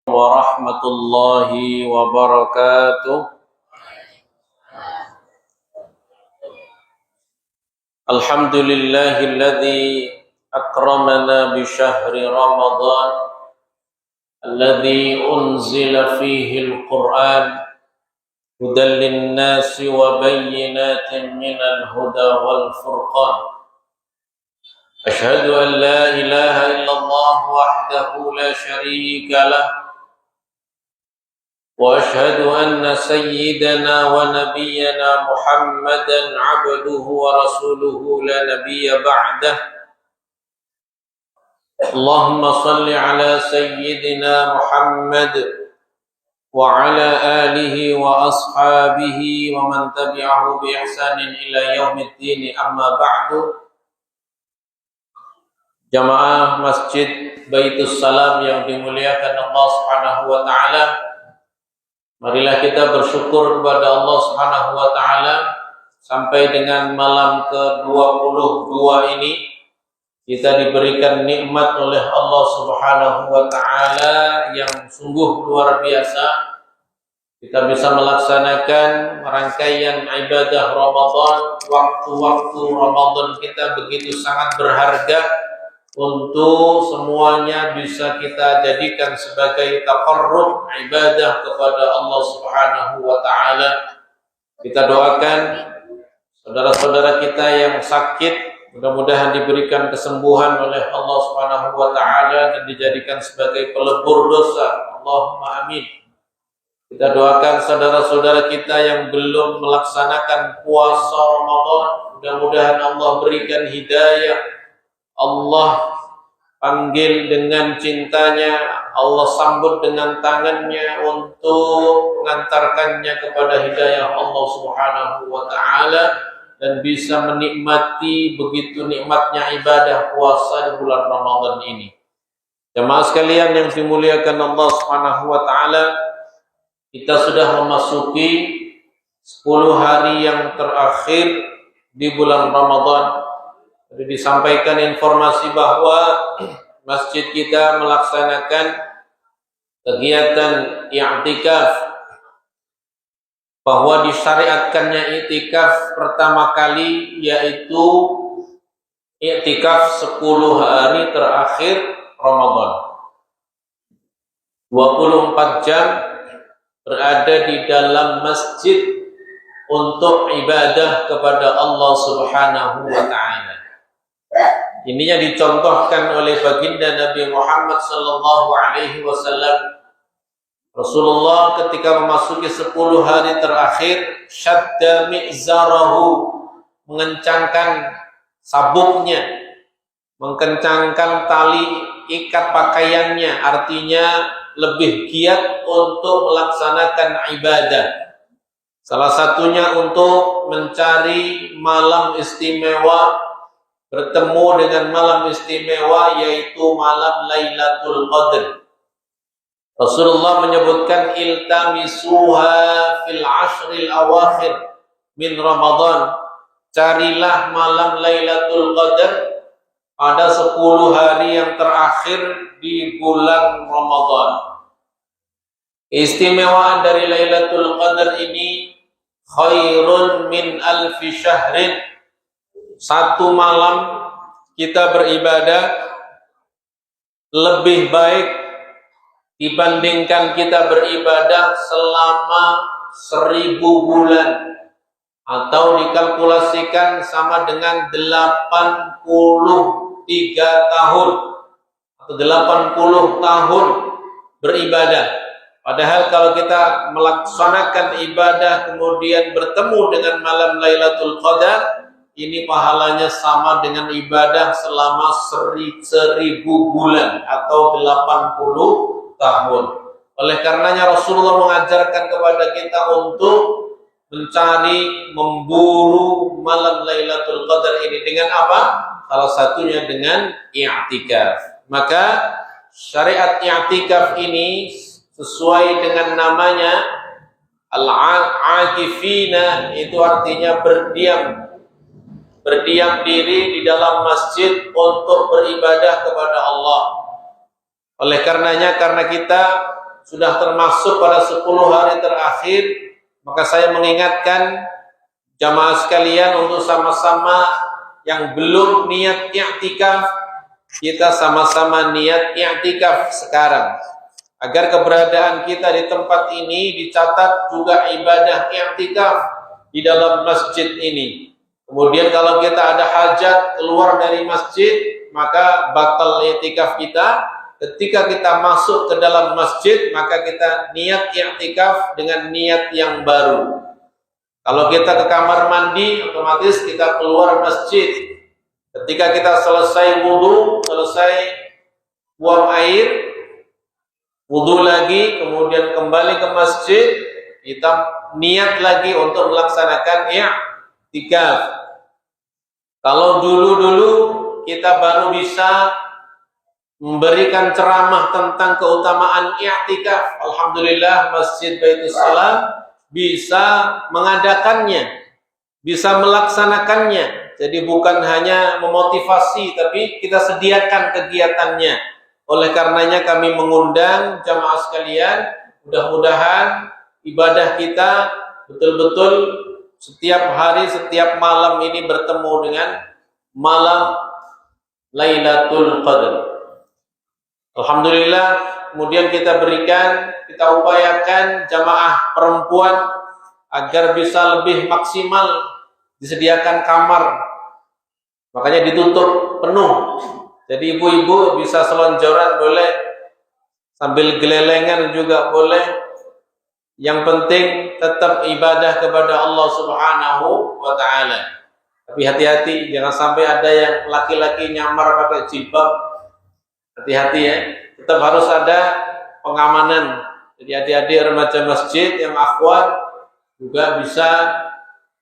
Warahmatullahi wabarakatuh. Alhamdulillahilladzi akramana bi syahri Ramadan alladzi unzila fihi al-Qur'an hudan lin-nasi wa bayyinatin minal huda wal furqan. Asyhadu an la ilaha illallah wahdahu la syarika lah وأشهد أن سيدنا ونبينا محمدا عبده ورسوله لا نبي بعده اللهم صل على سيدنا محمد وعلى آله وأصحابه ومن تبعه بإحسان إلى يوم الدين أما بعد. Jamaah Masjid Baitus Salam yang dimuliakan Allah Subhanahu wa taala, marilah kita bersyukur kepada Allah Subhanahu wa taala sampai dengan malam ke-22 ini kita diberikan nikmat oleh Allah Subhanahu wa taala yang sungguh luar biasa. Kita bisa melaksanakan rangkaian ibadah Ramadan. Waktu-waktu Ramadan kita begitu sangat berharga untuk semuanya bisa kita jadikan sebagai taqarrub ibadah kepada Allah Subhanahu wa taala. Kita doakan saudara-saudara kita yang sakit, mudah-mudahan diberikan kesembuhan oleh Allah Subhanahu wa taala dan dijadikan sebagai pelebur dosa. Allahumma amin. Kita doakan saudara-saudara kita yang belum melaksanakan puasa Ramadan, mudah-mudahan Allah berikan hidayah. Allah panggil dengan cintanya, Allah sambut dengan tangannya untuk mengantarkannya kepada hidayah Allah Subhanahu wa taala dan bisa menikmati begitu nikmatnya ibadah puasa di bulan Ramadan ini. Jemaah sekalian yang dimuliakan Allah Subhanahu wa taala, kita sudah memasuki 10 hari yang terakhir di bulan Ramadan. Jadi disampaikan informasi bahwa masjid kita melaksanakan kegiatan i'tikaf, bahwa disyariatkannya i'tikaf pertama kali yaitu i'tikaf 10 hari terakhir Ramadan. 24 jam berada di dalam masjid untuk ibadah kepada Allah Subhanahu wa taala. Ininya dicontohkan oleh baginda Nabi Muhammad sallallahu alaihi wasallam. Rasulullah ketika memasuki 10 hari terakhir, syadda mi'zarahu, mengencangkan sabuknya, mengencangkan tali ikat pakaiannya, artinya lebih giat untuk melaksanakan ibadah. Salah satunya untuk mencari malam istimewa, bertemu dengan malam istimewa yaitu malam Lailatul Qadar. Rasulullah menyebutkan iltamisuha fil ashril awakhir min Ramadan. Carilah malam Lailatul Qadar pada 10 hari yang terakhir di bulan Ramadan. Istimewaan dari Lailatul Qadar ini khairun min alfi syahrin. Satu malam kita beribadah lebih baik dibandingkan kita beribadah selama 1000 bulan, atau dikalkulasikan sama dengan 83 tahun atau 80 tahun beribadah. Padahal kalau kita melaksanakan ibadah kemudian bertemu dengan malam Lailatul Qadar, ini pahalanya sama dengan ibadah selama 1000 bulan atau 80 tahun. Oleh karenanya Rasulullah mengajarkan kepada kita untuk mencari, memburu malam Lailatul Qadar ini dengan apa? Salah satunya dengan i'tikaf. Maka syariat i'tikaf ini sesuai dengan namanya al-'akifina, itu artinya berdiam diri di dalam masjid untuk beribadah kepada Allah. Oleh karenanya, karena kita sudah termasuk pada 10 hari terakhir, maka saya mengingatkan jamaah sekalian untuk sama-sama yang belum niat i'tikaf, kita sama-sama niat i'tikaf sekarang. Agar keberadaan kita di tempat ini dicatat juga ibadah i'tikaf di dalam masjid ini. Kemudian kalau kita ada hajat keluar dari masjid, maka batal i'tikaf kita. Ketika kita masuk ke dalam masjid, maka kita niat i'tikaf dengan niat yang baru. Kalau kita ke kamar mandi, otomatis kita keluar masjid. Ketika kita selesai wudu, selesai buang air, wudu lagi, kemudian kembali ke masjid, kita niat lagi untuk melaksanakan i'tikaf. Kalau dulu-dulu kita baru bisa memberikan ceramah tentang keutamaan i'tikaf, alhamdulillah Masjid Baitus Salam bisa mengadakannya, bisa melaksanakannya. Jadi bukan hanya memotivasi, tapi kita sediakan kegiatannya. Oleh karenanya kami mengundang jamaah sekalian, mudah-mudahan ibadah kita betul-betul setiap hari, setiap malam ini bertemu dengan malam Lailatul Qadar. Alhamdulillah, kemudian kita upayakan jamaah perempuan agar bisa lebih maksimal, disediakan kamar, makanya ditutup penuh. Jadi ibu-ibu bisa selonjoran boleh, sambil gelelengan juga boleh. Yang penting tetap ibadah kepada Allah Subhanahu wa Ta'ala. Tapi hati-hati, jangan sampai ada yang laki-laki nyamar pakai jilbab. Hati-hati ya, tetap harus ada pengamanan. Jadi adik-adik remaja masjid yang akhwat juga bisa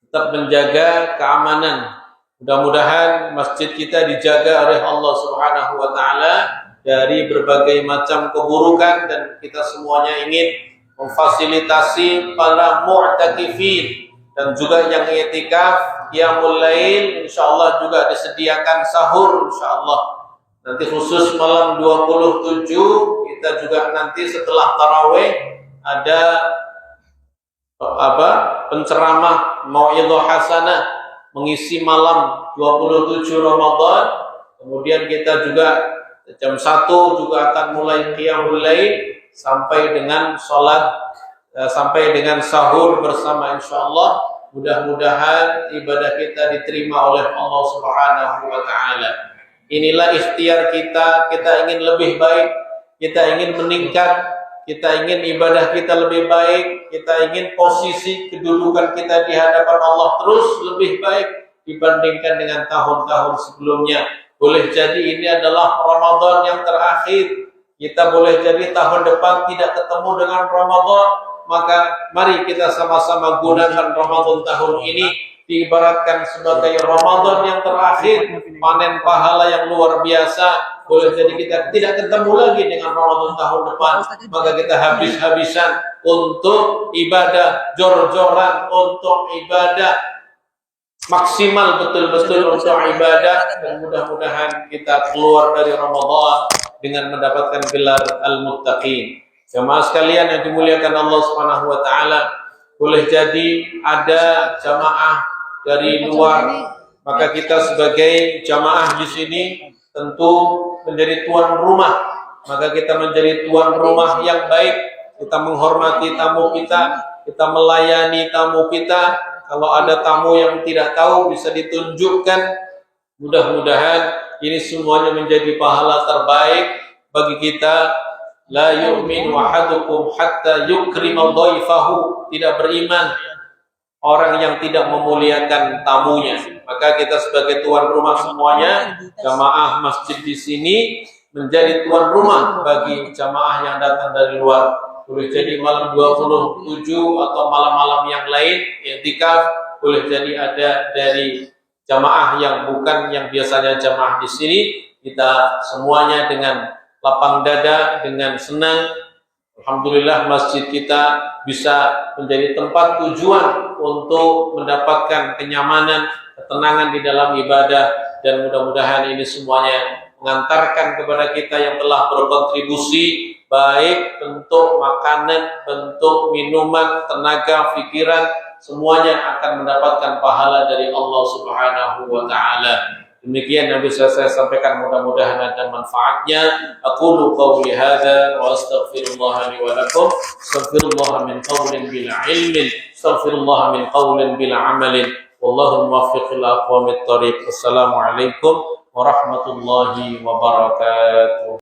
tetap menjaga keamanan. Mudah-mudahan masjid kita dijaga oleh Allah Subhanahu wa Ta'ala dari berbagai macam keburukan, dan kita semuanya ingin memfasilitasi para mu'takifin dan juga yang i'tikaf qiyamul lail, insyaallah juga disediakan sahur insyaallah. Nanti khusus malam 27 kita juga nanti setelah tarawih ada penceramah mau'idhah hasanah mengisi malam 27 Ramadan. Kemudian kita juga jam 1 juga akan mulai qiyamul lail sampai dengan sampai dengan sahur bersama insyaallah. Mudah-mudahan ibadah kita diterima oleh Allah Subhanahu wa Ta'ala. Inilah ikhtiar kita ingin lebih baik, kita ingin meningkat, kita ingin ibadah kita lebih baik, kita ingin posisi kedudukan kita di hadapan Allah terus lebih baik dibandingkan dengan tahun-tahun sebelumnya. Boleh jadi ini adalah Ramadan yang terakhir, kita boleh jadi tahun depan tidak ketemu dengan Ramadan, maka mari kita sama-sama gunakan Ramadan tahun ini diibaratkan sebagai Ramadan yang terakhir, panen pahala yang luar biasa. Boleh jadi kita tidak ketemu lagi dengan Ramadan tahun depan, maka kita habis-habisan untuk ibadah, jor-joran untuk ibadah, maksimal betul-betul untuk ibadah, dan mudah-mudahan kita keluar dari Ramadan dengan mendapatkan gelar Al-Muttaqin. Jamaah sekalian yang dimuliakan Allah Subhanahu wa Ta'ala, boleh jadi ada jamaah dari luar, maka kita sebagai jamaah di sini tentu menjadi tuan rumah. Maka kita menjadi tuan rumah yang baik, kita menghormati tamu kita melayani tamu kita. Kalau ada tamu yang tidak tahu bisa ditunjukkan. Mudah-mudahan ini semuanya menjadi pahala terbaik bagi kita. La yu'minu ahadukum hatta yukrima dhaifahu. Tidak beriman orang yang tidak memuliakan tamunya. Maka kita sebagai tuan rumah semuanya, jamaah masjid di sini menjadi tuan rumah bagi jamaah yang datang dari luar. Boleh jadi malam 27 atau malam-malam yang lain i'tikaf, boleh jadi ada dari jamaah yang bukan yang biasanya jamaah di sini. Kita semuanya dengan lapang dada, dengan senang, alhamdulillah masjid kita bisa menjadi tempat tujuan untuk mendapatkan kenyamanan, ketenangan di dalam ibadah, dan mudah-mudahan ini semuanya mengantarkan kepada kita yang telah berkontribusi baik bentuk makanan, bentuk minuman, tenaga, pikiran, semuanya akan mendapatkan pahala dari Allah Subhanahu wa taala. Demikian yang bisa saya sampaikan, mudah-mudahan ada manfaatnya. Aqulu qawli hadza wa astaghfirullah li wa lakum. Astaghfirullah min qawlin bila ilmin, astaghfirullah min qawlin bila amalin. Wallahu muwaffiq ila aqwamit thariq. Wassalamualaikum warahmatullahi wabarakatuh.